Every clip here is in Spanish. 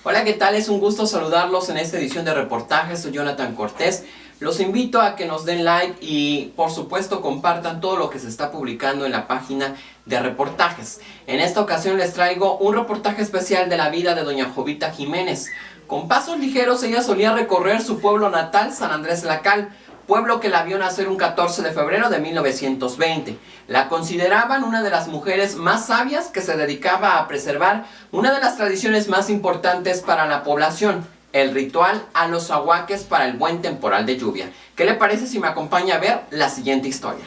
Hola, ¿qué tal? Es un gusto saludarlos en esta edición de reportajes. Soy Jonathan Cortés. Los invito a que nos den like y, por supuesto, compartan todo lo que se está publicando en la página de reportajes. En esta ocasión les traigo un reportaje especial de la vida de doña Jovita Jiménez. Con pasos ligeros ella solía recorrer su pueblo natal, San Andrés la Cal, pueblo que la vio nacer un 14 de febrero de 1920. La consideraban una de las mujeres más sabias que se dedicaba a preservar una de las tradiciones más importantes para la población, el ritual a los ahuaques para el buen temporal de lluvia. ¿Qué le parece si me acompaña a ver la siguiente historia?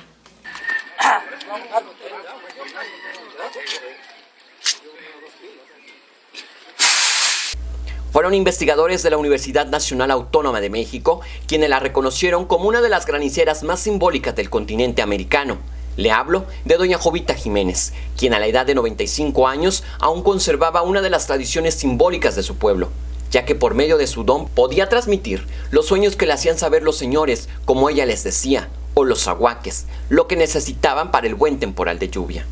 Fueron investigadores de la Universidad Nacional Autónoma de México quienes la reconocieron como una de las graniceras más simbólicas del continente americano. Le hablo de doña Jovita Jiménez, quien a la edad de 95 años aún conservaba una de las tradiciones simbólicas de su pueblo, ya que por medio de su don podía transmitir los sueños que le hacían saber los señores, como ella les decía, o los ahuaques, lo que necesitaban para el buen temporal de lluvia.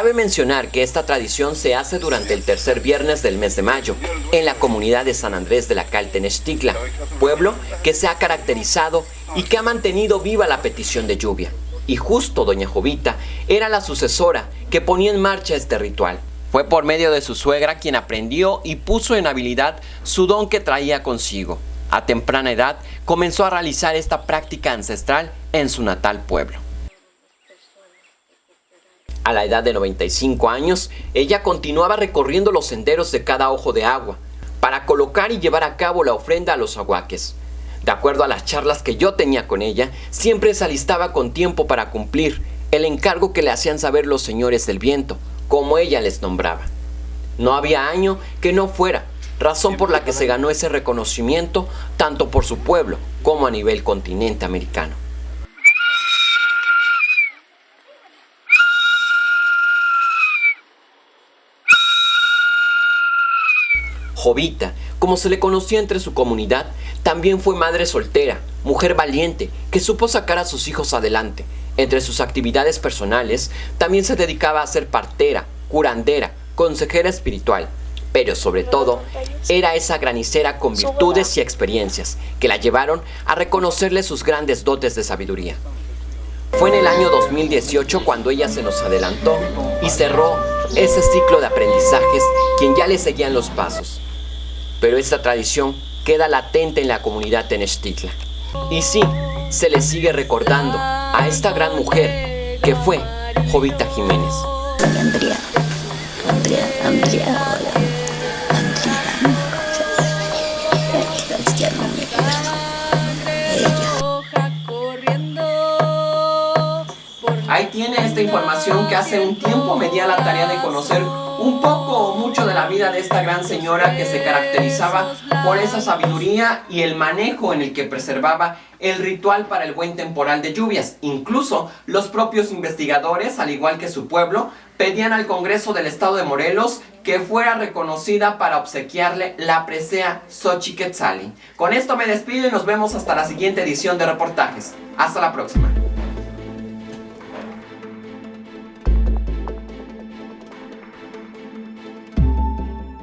Cabe mencionar que esta tradición se hace durante el tercer viernes del mes de mayo, en la comunidad de San Andrés de la Cal, Tenochtitlan, pueblo que se ha caracterizado y que ha mantenido viva la petición de lluvia. Y justo doña Jovita era la sucesora que ponía en marcha este ritual. Fue por medio de su suegra quien aprendió y puso en habilidad su don que traía consigo. A temprana edad comenzó a realizar esta práctica ancestral en su natal pueblo. A la edad de 95 años, ella continuaba recorriendo los senderos de cada ojo de agua para colocar y llevar a cabo la ofrenda a los ahuaques. De acuerdo a las charlas que yo tenía con ella, siempre se alistaba con tiempo para cumplir el encargo que le hacían saber los señores del viento, como ella les nombraba. No había año que no fuera, razón por la que se ganó ese reconocimiento tanto por su pueblo como a nivel continente americano. Jovita, como se le conocía entre su comunidad, también fue madre soltera, mujer valiente, que supo sacar a sus hijos adelante. Entre sus actividades personales, también se dedicaba a ser partera, curandera, consejera espiritual, pero sobre todo, era esa granicera con virtudes y experiencias que la llevaron a reconocerle sus grandes dotes de sabiduría. Fue en el año 2018 cuando ella se nos adelantó y cerró ese ciclo de aprendizajes quien ya le seguían los pasos. Pero esta tradición queda latente en la comunidad Tenochtitlan. Y sí, se le sigue recordando a esta gran mujer que fue Jovita Jiménez. Andrea, hola. Ahí tiene esta información que hace un tiempo me di a la tarea de conocer un poco o mucho de la vida de esta gran señora que se caracterizaba por esa sabiduría y el manejo en el que preservaba el ritual para el buen temporal de lluvias. Incluso los propios investigadores, al igual que su pueblo, pedían al Congreso del Estado de Morelos que fuera reconocida para obsequiarle la presea Xochiquetzalli. Con esto me despido y nos vemos hasta la siguiente edición de reportajes. Hasta la próxima.